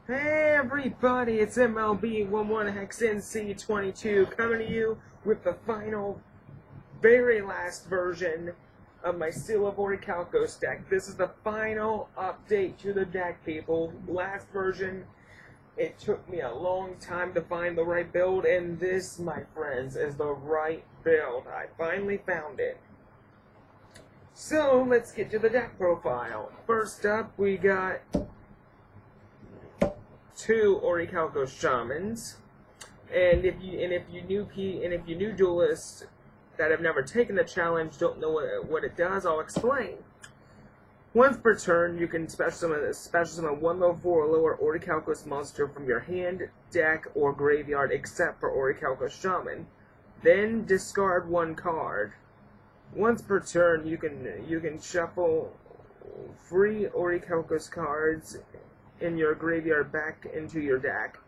Hey everybody, it's MLB11HexNC22 coming to you with the final, very last version of my Seal of Oichalcos deck. This is the final update to the deck, people. Last version, it took me a long time to find the right build, and this, my friends, is the right build. I finally found it. So, let's get to the deck profile. First up, we got 2 Oichalcos Shamans, and if you new duelists that have never taken the challenge don't know what it does, I'll explain. Once per turn, you can special summon 1 level 4 or lower Oichalcos monster from your hand, deck, or graveyard, except for Oichalcos Shaman. Then discard 1 card. Once per turn, you can shuffle 3 Oichalcos cards in your graveyard back into your deck.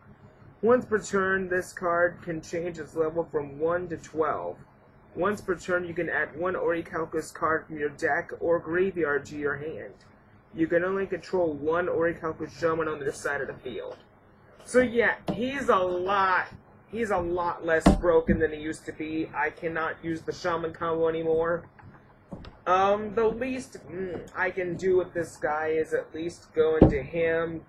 Once per turn, this card can change its level from 1 to 12. Once per turn, you can add 1 Oichalcos card from your deck or graveyard to your hand. You can only control 1 Oichalcos Shaman on their side of the field. So yeah, he's a lot less broken than he used to be. I cannot use the Shaman combo anymore. The least I can do with this guy is at least go into him,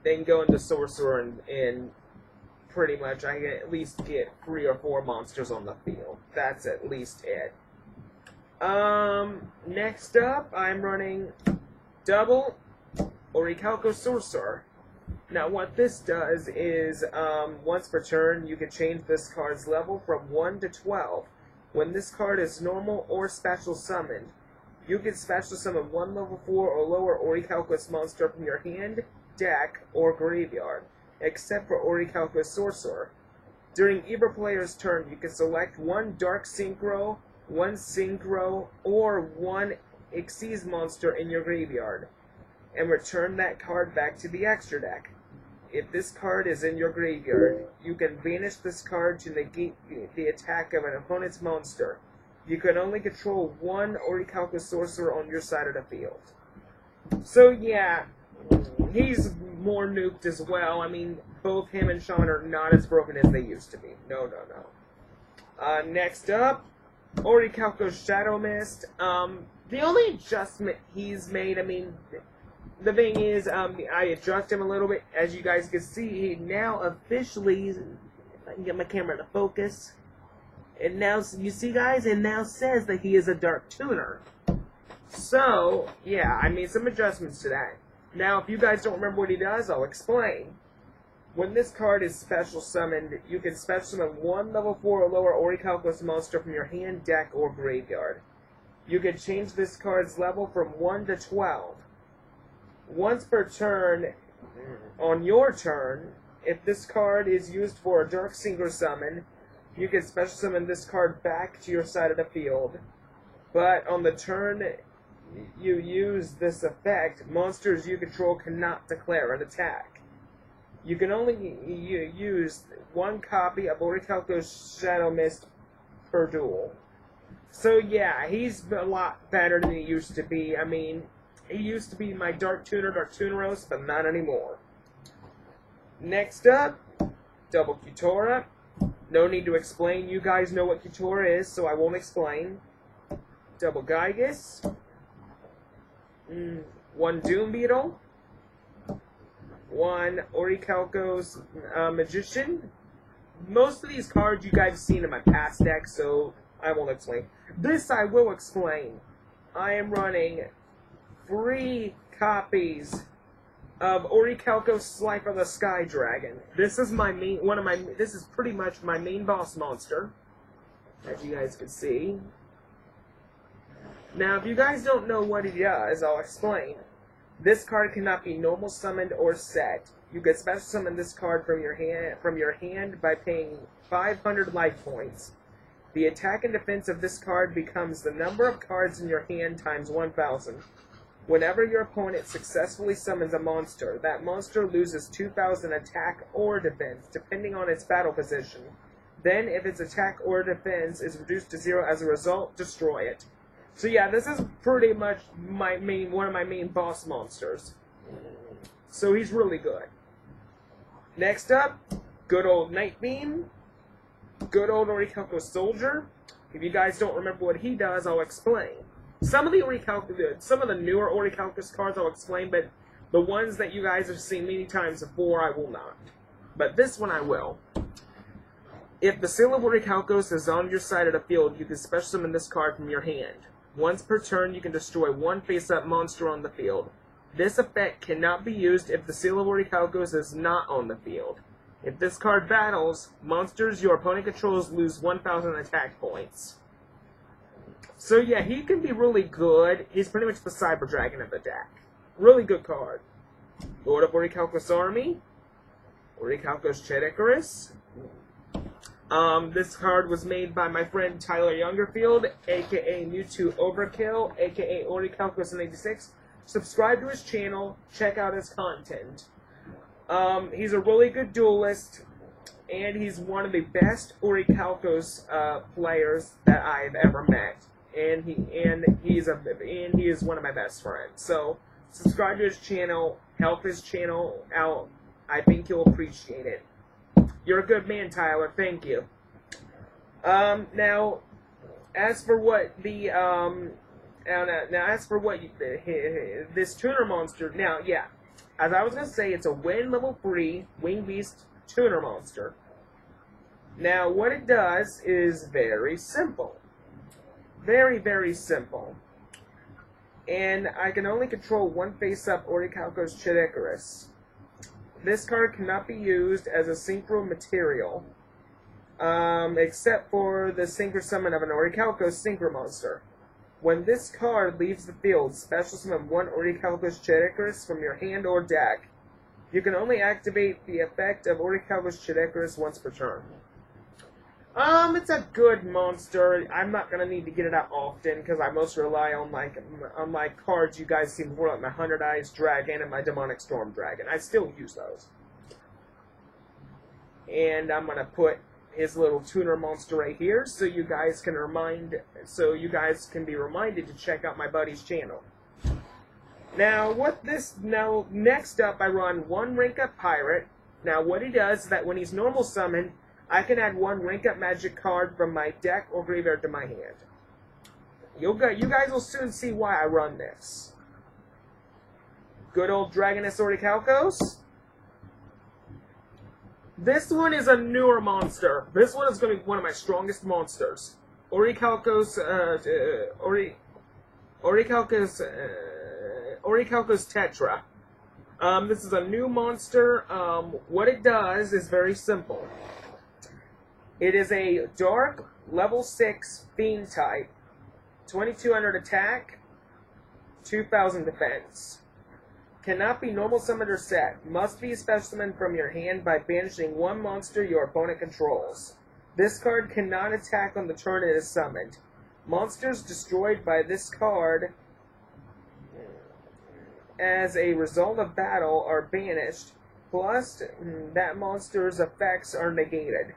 then go into Sorcerer, and pretty much I can at least get 3 or 4 monsters on the field. That's at least it. Next up, I'm running double Oichalcos Sorcerer. Now what this does is, once per turn, you can change this card's level from 1 to 12. When this card is normal or special summoned, you can special summon 1 level 4 or lower Oichalcos monster from your hand, deck, or graveyard, except for Oichalcos Sorcerer. During either player's turn, you can select 1 Dark Synchro, 1 Synchro, or 1 Xyz monster in your graveyard, and return that card back to the extra deck. If this card is in your graveyard, you can banish this card to negate the attack of an opponent's monster. You can only control 1 Oichalcos Sorcerer on your side of the field. So yeah, he's more nuked as well. I mean, both him and Shaman are not as broken as they used to be. No. Next up, Oichalcos Shadow Mist. The only adjustment he's made, I mean, the thing is, I adjust him a little bit. As you guys can see, he now officially, if I can get my camera to focus, it now, you see guys, it now says that he is a Dark Tuner. So, yeah, I made some adjustments to that. Now, if you guys don't remember what he does, I'll explain. When this card is special summoned, you can special summon 1 level 4 or lower Oichalcos monster from your hand, deck, or graveyard. You can change this card's level from 1 to 12. Once per turn, on your turn, if this card is used for a Dark Synchro summon, you can special summon this card back to your side of the field. But on the turn you use this effect, monsters you control cannot declare an attack. You can only use 1 copy of Oichalcos Shadow Mist per duel. So yeah, he's a lot better than he used to be. I mean, he used to be my Dark Tuneros, but not anymore. Next up, double Kitora. No need to explain. You guys know what Kitora is, so I won't explain. Double Gygus. 1 Doom Beetle. 1 Oichalcos Magician. Most of these cards you guys have seen in my past deck, so I won't explain. This I will explain. I am running 3 copies of Oichalcos Slifer the Sky Dragon. This is my main, this is pretty much my main boss monster, as you guys can see. Now, if you guys don't know what he does, I'll explain. This card cannot be normal summoned or set. You can special summon this card from your hand by paying 500 life points. The attack and defense of this card becomes the number of cards in your hand times 1,000. Whenever your opponent successfully summons a monster, that monster loses 2,000 attack or defense, depending on its battle position. Then, if its attack or defense is reduced to 0 as a result, destroy it. So yeah, this is pretty much one of my main boss monsters. So he's really good. Next up, good old Night Beam. Good old Oichalcos Soldier. If you guys don't remember what he does, I'll explain. Some of the newer Oichalcos cards I'll explain, but the ones that you guys have seen many times before, I will not. But this one I will. If the seal of Oichalcos is on your side of the field, you can special summon this card from your hand. Once per turn, you can destroy one face-up monster on the field. This effect cannot be used if the seal of Oichalcos is not on the field. If this card battles, monsters your opponent controls lose 1,000 attack points. So yeah, he can be really good. He's pretty much the Cyber Dragon of the deck. Really good card. Lord of Oichalcos Army. Oichalcos Chedekaris. This card was made by my friend Tyler Youngerfield, aka Mewtwo Overkill, aka Oichalcos86. Subscribe to his channel, check out his content. He's a really good duelist, and he's one of the best Oichalcos players that I've ever met. And he is one of my best friends. So subscribe to his channel, help his channel out. I think you'll appreciate it. You're a good man, Tyler. Thank you. Now, as for what the this tuner monster. Now, yeah. As I was going to say, it's a Wind level 3 Wing Beast tuner monster. Now, what it does is very simple. Very, very simple. And I can only control one face-up Oichalcos Chedekaris. This card cannot be used as a synchro material, except for the synchro summon of an Oichalcos synchro monster. When this card leaves the field, special summon one Oichalcos Chedekaris from your hand or deck. You can only activate the effect of Oichalcos Chedekaris once per turn. It's a good monster. I'm not gonna need to get it out often because I mostly rely on my cards you guys see before, like my 100 Eyes Dragon and my Demonic Storm Dragon. I still use those. And I'm gonna put his little tuner monster right here, so you guys can be reminded to check out my buddy's channel. Now, next up, I run one rank up pirate. Now, what he does is that when he's normal summoned, I can add one rank up magic card from my deck or graveyard to my hand. You guys will soon see why I run this. Good old Dragoness Oichalcos. This one is a newer monster. This one is going to be one of my strongest monsters. Oichalcos Tetra. This is a new monster. What it does is very simple. It is a dark level 6 fiend type, 2200 attack, 2000 defense. Cannot be normal summoned or set. Must be special summoned from your hand by banishing one monster your opponent controls. This card cannot attack on the turn it is summoned. Monsters destroyed by this card as a result of battle are banished, plus that monster's effects are negated.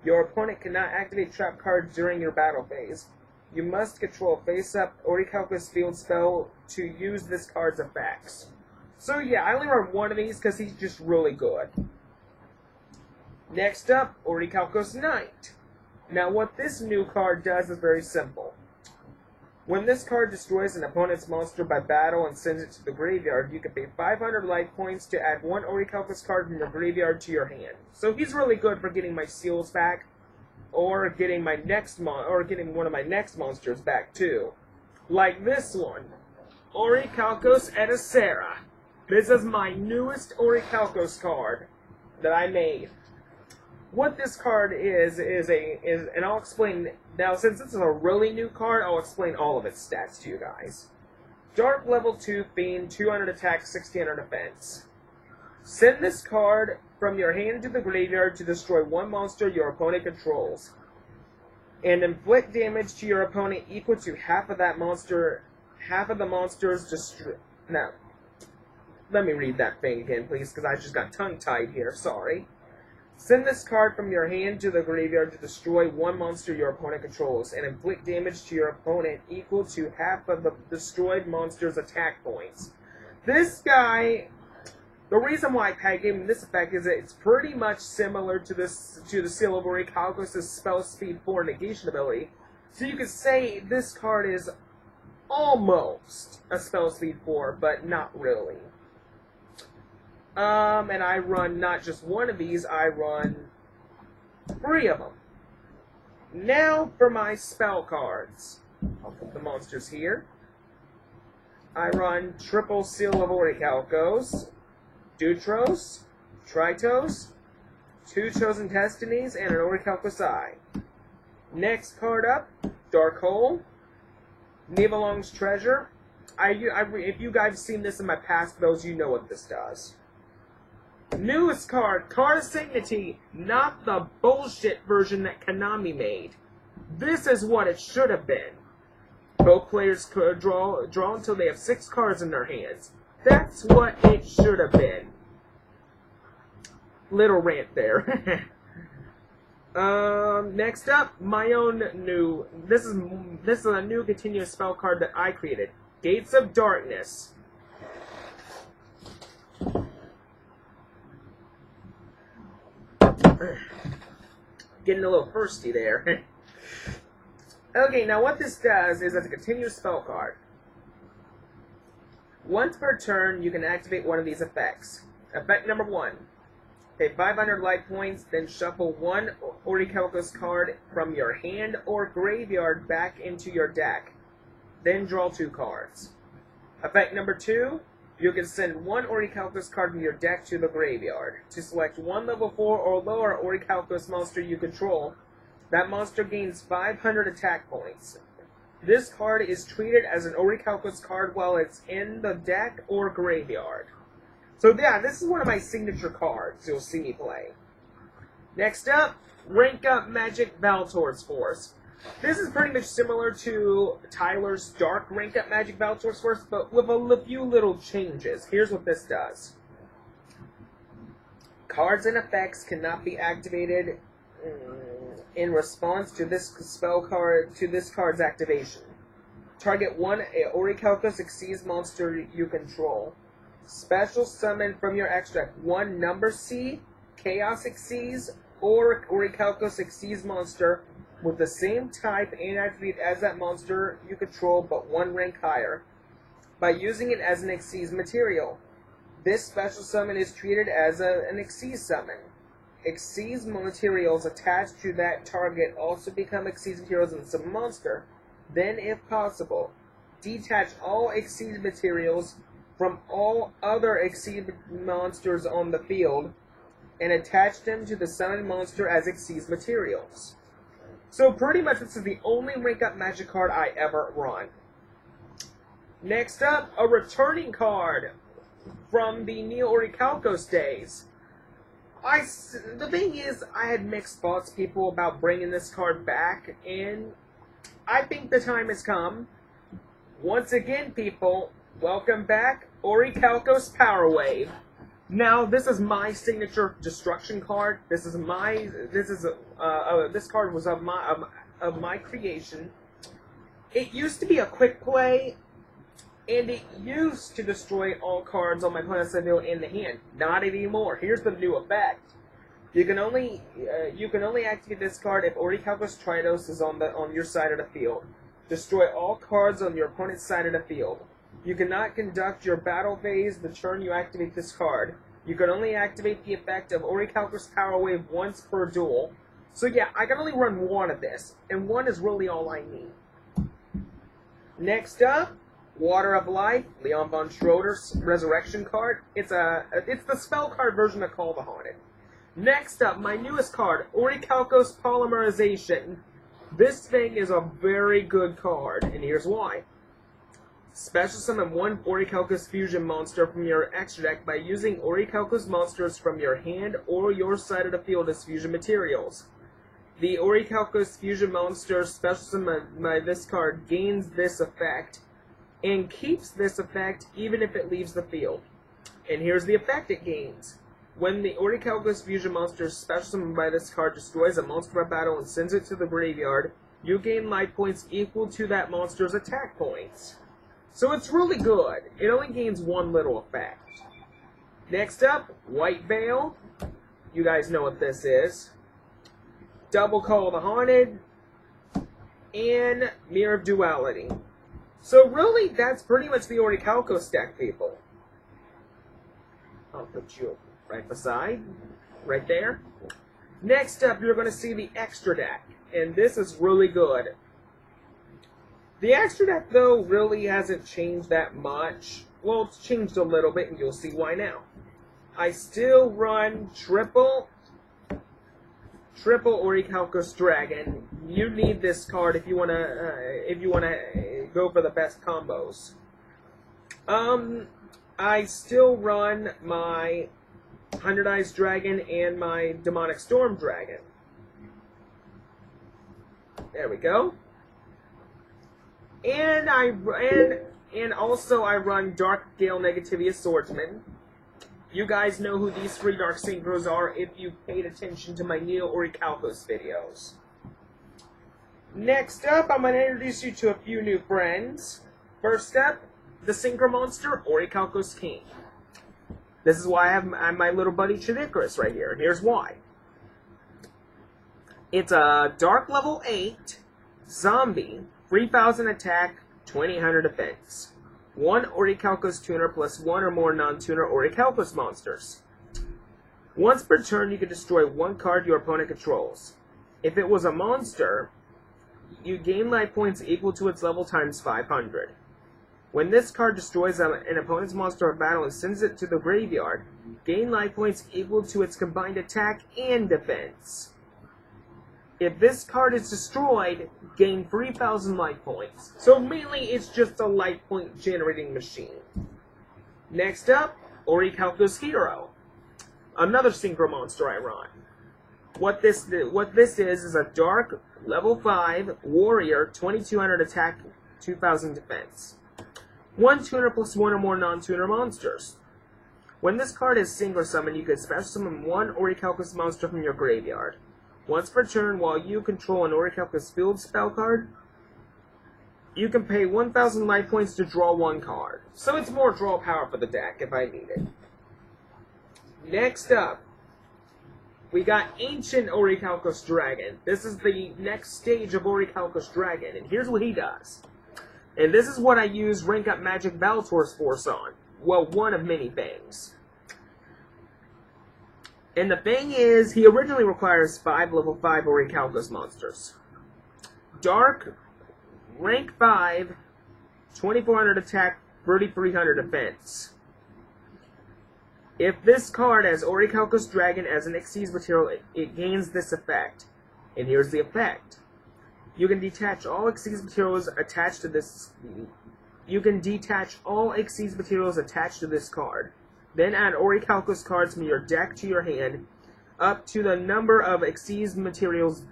Your opponent cannot activate trap cards during your battle phase. You must control a face-up Oichalcos field spell to use this card's effects. So yeah, I only run one of these because he's just really good. Next up, Oichalcos Knight. Now what this new card does is very simple. When this card destroys an opponent's monster by battle and sends it to the graveyard, you can pay 500 life points to add one Oichalcos card from your graveyard to your hand. So he's really good for getting my seals back, or getting my getting one of my next monsters back too. Like this one, Oichalcos Edacera. This is my newest Oichalcos card that I made. What this card is and I'll explain now. Since this is a really new card, I'll explain all of its stats to you guys. Dark level 2 Fiend, 200 attack, 1600 defense. Send this card from your hand to the graveyard to destroy one monster your opponent controls, and inflict damage to your opponent equal to half of that monster, half of the monster's Now, let me read that thing again, please, because I just got tongue-tied here. Sorry. Send this card from your hand to the graveyard to destroy one monster your opponent controls, and inflict damage to your opponent equal to half of the destroyed monster's attack points. This guy The reason why I gave him this effect is that it's pretty much similar to the Seal of Oichalcos' Spell Speed 4 negation ability. So you could say this card is almost a Spell Speed 4, but not really. And I run not just one of these, I run 3 of them. Now for my spell cards. I'll put the monsters here. I run triple Seal of Oichalcos, Dutros, Tritos, 2 Chosen Destinies, and an Oichalcos Eye. Next card up, Dark Hole, Nibelung's Treasure. If you guys have seen this in my past builds, you know what this does. Newest card, Card of Signity, not the bullshit version that Konami made. This is what it should have been. Both players could draw until they have 6 cards in their hands. That's what it should have been. Little rant there. Next up, my own new. This is a new continuous spell card that I created. Gates of Darkness. Getting a little thirsty there. Okay, now what this does is it's a continuous spell card. Once per turn, you can activate one of these effects. Effect number 1. Pay 500 life points, then shuffle 1 Oichalcos card from your hand or graveyard back into your deck. Then draw 2 cards. Effect number 2. You can send 1 Oichalcos card from your deck to the graveyard. To select 1 level 4 or lower Oichalcos monster you control, that monster gains 500 attack points. This card is treated as an Oichalcos card while it's in the deck or graveyard. So yeah, this is one of my signature cards you'll see me play. Next up, Rank Up Magic Valtor's Force. This is pretty much similar to Tyler's Dark Rank Up Magic Valtor's Force, but with a few little changes. Here's what this does. Cards and effects cannot be activated in response to this card's activation. Target 1 Oichalcos Xyz monster you control. Special summon from your extract 1 number C, Chaos Xyz, or Oichalcos Xyz monster with the same type and attribute as that monster you control but 1 rank higher, by using it as an Xyz material. This special summon is treated as an Xyz summon. Xyz materials attached to that target also become Xyz materials in some monster. Then, if possible, detach all Xyz materials from all other Xyz monsters on the field and attach them to the summoned monster as Xyz materials. So pretty much this is the only rank up magic card I ever run. Next up, a returning card from the Neo Oichalcos days. The thing is, I had mixed thoughts, people, about bringing this card back, and I think the time has come. Once again, people, welcome back, Oichalcos Power Wave. Now, this is my signature destruction card. This card was of my creation. It used to be a quick play, and it used to destroy all cards on my opponent's field in the hand. Not anymore. Here's the new effect. You can only activate this card if Oichalcos Tritos is on your side of the field. Destroy all cards on your opponent's side of the field. You cannot conduct your battle phase the turn you activate this card. You can only activate the effect of Oichalcos Power Wave once per duel. So yeah, I can only run 1 of this, and 1 is really all I need. Next up, Water of Life, Leon von Schroeder's Resurrection card. It's the spell card version of Call the Haunted. Next up, my newest card, Oichalcos Polymerization. This thing is a very good card, and here's why. Special summon 1 Oichalcos Fusion monster from your extra deck by using Oichalcos monsters from your hand or your side of the field as fusion materials. The Oichalcos Fusion monster special summon by this card gains this effect, and keeps this effect even if it leaves the field. And here's the effect it gains. When the Oichalcos Fusion monster special summoned by this card destroys a monster by battle and sends it to the graveyard, you gain life points equal to that monster's attack points. So it's really good. It only gains 1 little effect. Next up, White Veil. You guys know what this is. Double Call of the Haunted. And Mirror of Duality. So really, that's pretty much the Oichalcos deck, people. I'll put you right beside, right there. Next up, you're going to see the extra deck, and this is really good. The extra deck, though, really hasn't changed that much. Well, it's changed a little bit, and you'll see why now. I still run triple Oichalcos Dragon. You need this card if you wanna go for the best combos. I still run my 100 Eyes Dragon and my Demonic Storm Dragon. There we go. And also I run Dark Gale Negativity Swordsman. You guys know who these three Dark Synchros are if you paid attention to my Neo Oichalcos videos. Next up, I'm going to introduce you to a few new friends. First up, the Synchro Monster, Oichalcos King. This is why I have my little buddy Chidicris right here, and here's why. It's a Dark Level 8 Zombie, 3,000 attack, 2,000 defense. 1 Oichalcos tuner plus 1 or more non-tuner Oichalcos monsters. Once per turn, you can destroy 1 card your opponent controls. If it was a monster, you gain life points equal to its level times 500. When this card destroys an opponent's monster or battle and sends it to the graveyard, gain life points equal to its combined attack and defense. If this card is destroyed, gain 3,000 life points. So mainly it's just a life point generating machine. Next up, Oichalcos Hero. Another Synchro monster I run. What this is a dark level 5 warrior, 2,200 attack, 2,000 defense. 1 tuner plus 1 or more non-tuner monsters. When this card is synchro summoned, you can special summon 1 Oichalcos monster from your graveyard. Once per turn, while you control an Oichalcos field spell card, you can pay 1,000 life points to draw 1 card. So it's more draw power for the deck if I need it. Next up, we got Ancient Oichalcos Dragon. This is the next stage of Oichalcos Dragon, and here's what he does. And this is what I use Rank Up Magic Valator's Force on. Well, one of many things. And the thing is, he originally requires 5 level 5 Oichalcos monsters. Dark, rank 5, 2,400 attack, 3,300 defense. If this card has Oichalcos Dragon as an Xyz material, it gains this effect. And here's the effect. You can detach all Xyz materials attached to this. You can detach all Xyz materials attached to this card. Then add Oichalcos cards from your deck to your hand, up to the number of Xyz materials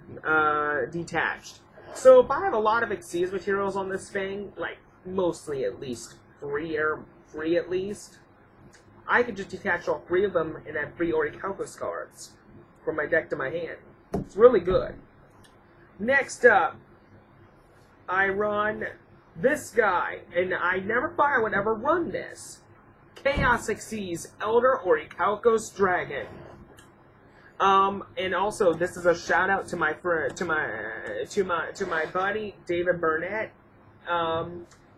detached. So if I have a lot of Xyz materials on this thing, like mostly at least 3 at least, I could just detach all 3 of them and add 3 Oichalcos cards from my deck to my hand. It's really good. Next up, I run this guy, and I never thought I would ever run this. Chaos Xyz Elder Oichalcos Dragon. And also this is a shout out to my friend, to my buddy David Burnett.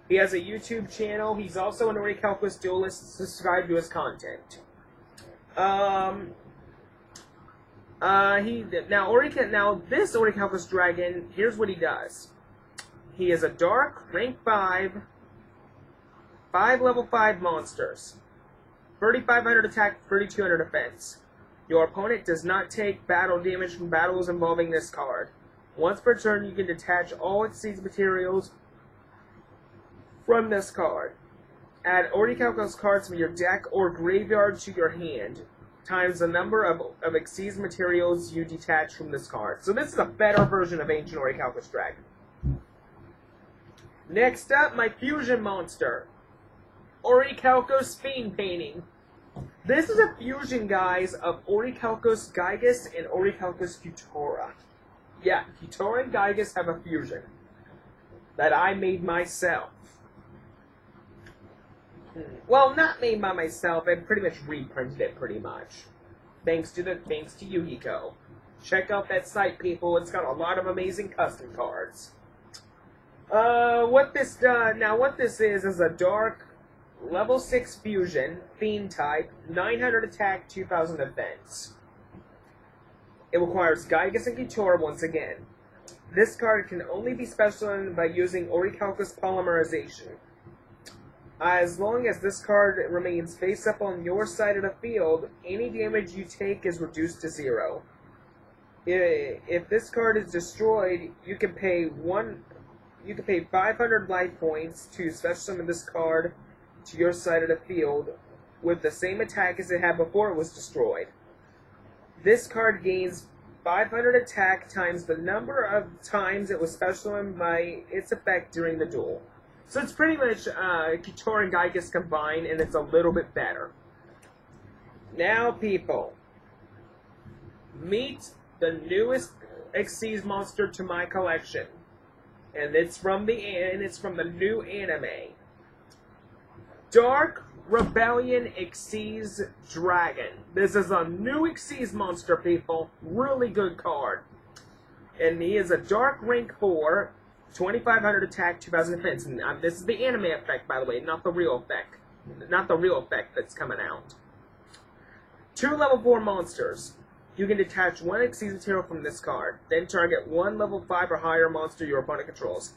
He has a YouTube channel. He's also an Oichalcos duelist. Subscribe to his content. Now this Oichalcos Dragon, here's what he does. He is a dark, rank 5 level 5 monsters. 3,500 attack, 3,200 defense. Your opponent does not take battle damage from battles involving this card. Once per turn, you can detach all Xyz materials from this card. Add Oichalcos cards from your deck or graveyard to your hand, times the number of Xyz materials you detach from this card. So this is a better version of Ancient Oichalcos Dragon. Next up, my fusion monster, Oichalcos Fiend Painting. This is a fusion, guys, of Oichalcos Gygus and Oichalcos Futura. Yeah, Futura and Gygus have a fusion that I made myself. Well, not made by myself. I pretty much reprinted it pretty much. Thanks to Yuhiko. Check out that site, people. It's got a lot of amazing custom cards. What this is a dark level 6 fusion, fiend type, 900 attack, 2000 defense. It requires Gygas and Couture once again. This card can only be special by using Oichalcos polymerization. As long as this card remains face up on your side of the field, any damage you take is reduced to 0. If this card is destroyed, you can pay 500 life points to special summon this card to your side of the field with the same attack as it had before it was destroyed. This card gains 500 attack times the number of times it was special summoned by its effect during the duel. So it's pretty much Couture and Gygas combined, and it's a little bit better. Now, people, meet the newest Xyz monster to my collection, and it's from the new anime, Dark Rebellion Xyz Dragon. This is a new Xyz monster, people. Really good card, and he is a Dark rank 4. 2500 attack, 2000 defense. And this is the anime effect, by the way, not the real effect. Not the real effect that's coming out. 2 level 4 monsters. You can detach 1 Xyz material from this card. Then target 1 level 5 or higher monster your opponent controls.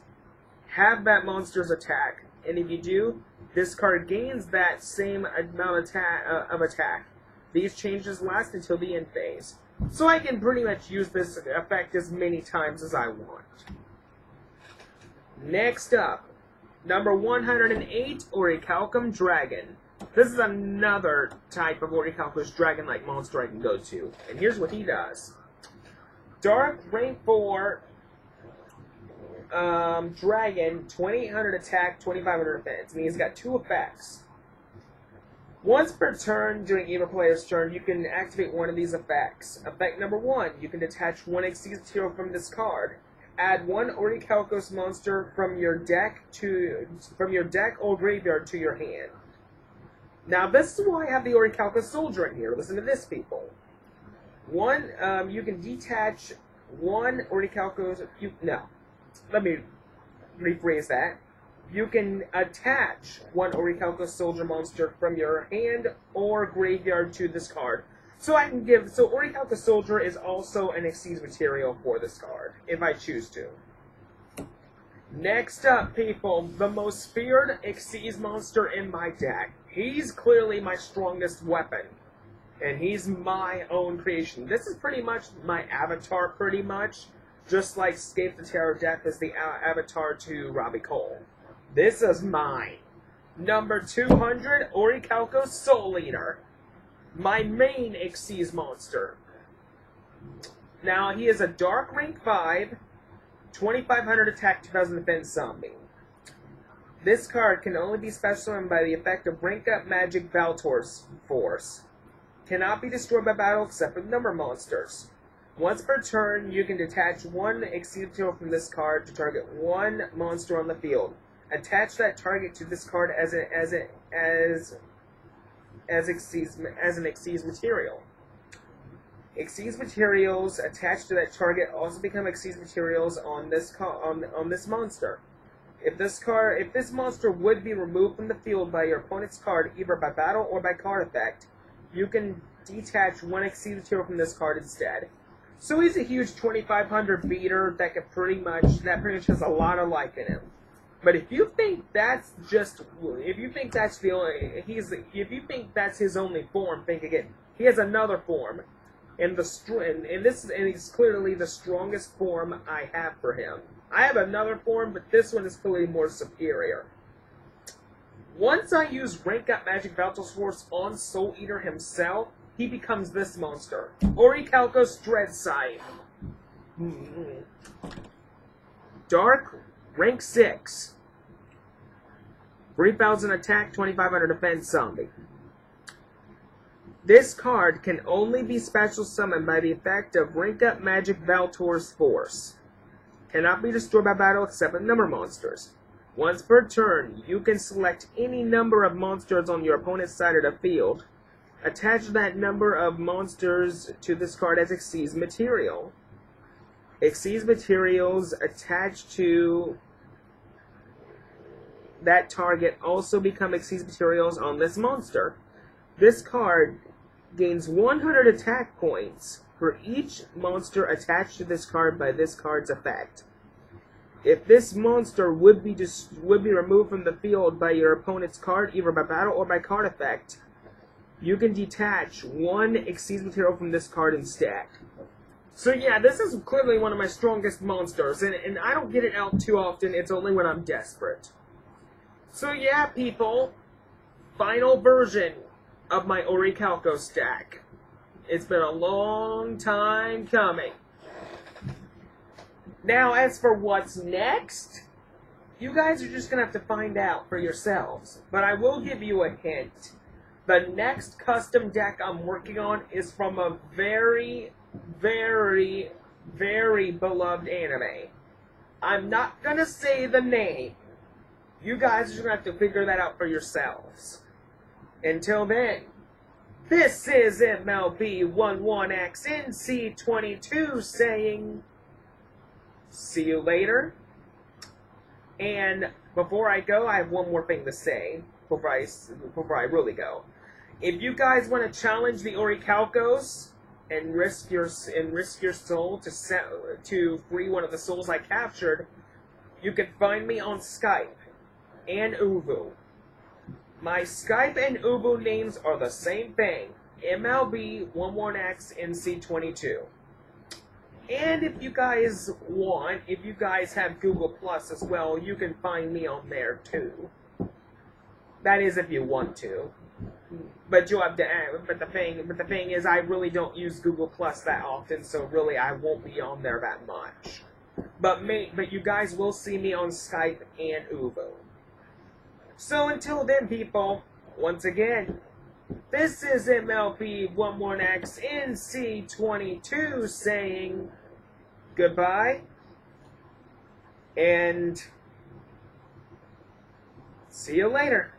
Have that monster's attack. And if you do, this card gains that same amount of attack. These changes last until the end phase. So I can pretty much use this effect as many times as I want. Next up, number 108, Oichalcos Dragon. This is another type of Oichalcos Dragon-like monster I can go to. And here's what he does. Dark rank 4 Dragon, 2800 attack, 2500 defense. And he's got 2 effects. Once per turn during either player's turn, you can activate one of these effects. Effect number 1, you can detach 1 Xyz material from this card. Add 1 Oichalcos monster from your deck or graveyard to your hand. Now this is why I have the Oichalcos soldier in here. Listen to this, people. You can detach 1 Oichalcos. Let me rephrase that. You can attach 1 Oichalcos soldier monster from your hand or graveyard to this card. So Oichalcos Soldier is also an Xyz material for this card, if I choose to. Next up, people, the most feared Xyz monster in my deck. He's clearly my strongest weapon, and he's my own creation. This is pretty much my avatar, pretty much, just like Escape the Terror Death is the avatar to Robbie Cole. This is mine. Number 200, Oichalcos Soul Eater. My main Xyz monster. Now, he is a Dark rank 5, 2500 attack, 2000 defense zombie. This card can only be special summoned by the effect of Rank Up Magic Valtor's Force. Cannot be destroyed by battle except for number monsters. Once per turn, you can detach 1 Xyz material from this card to target 1 monster on the field. Attach that target to this card as an Xyz material. Xyz materials attached to that target also become Xyz materials on this monster. If this monster would be removed from the field by your opponent's card, either by battle or by card effect, you can detach 1 Xyz material from this card instead. So he's a huge 2500 beater that pretty much has a lot of life in him. But if you think that's his only form, think again. He has another form, and he's clearly the strongest form I have for him. I have another form, but this one is clearly more superior. Once I use Rank Up Magic Valtor's Force on Soul Eater himself, he becomes this monster, Oichalcos Dread Scythe. Dark rank 6. 3000 attack, 2500 defense zombie. This card can only be special summoned by the effect of Rank Up Magic Valtor's Force. Cannot be destroyed by battle except with number monsters. Once per turn, you can select any number of monsters on your opponent's side of the field. Attach that number of monsters to this card as Xyz material. Xyz materials attached to that target also become Xyz materials on this monster. This card gains 100 attack points for each monster attached to this card by this card's effect. If this monster would be removed from the field by your opponent's card, either by battle or by card effect, you can detach one Xyz material from this card instead. So yeah, this is clearly one of my strongest monsters, and I don't get it out too often. It's only when I'm desperate. So yeah, people, final version of my Oichalcos stack. It's been a long time coming. Now, as for what's next, you guys are just going to have to find out for yourselves. But I will give you a hint. The next custom deck I'm working on is from a very, very, very beloved anime. I'm not going to say the name. You guys are just going to have to figure that out for yourselves. Until then, this is MLB11XNC22 saying, see you later. And before I go, I have one more thing to say before I really go. If you guys want to challenge the Oichalcos and risk your soul to free one of the souls I captured, you can find me on Skype and Uvu. My Skype and Uvu names are the same thing, MLB11XNC22. And if you guys want, if you guys have Google Plus as well, you can find me on there too. That is, if you want to. But you have to. But the thing is, I really don't use Google Plus that often, so really I won't be on there that much. But you guys will see me on Skype and Uvu. So until then, people, once again, this is MLB11XNC22 saying goodbye and see you later.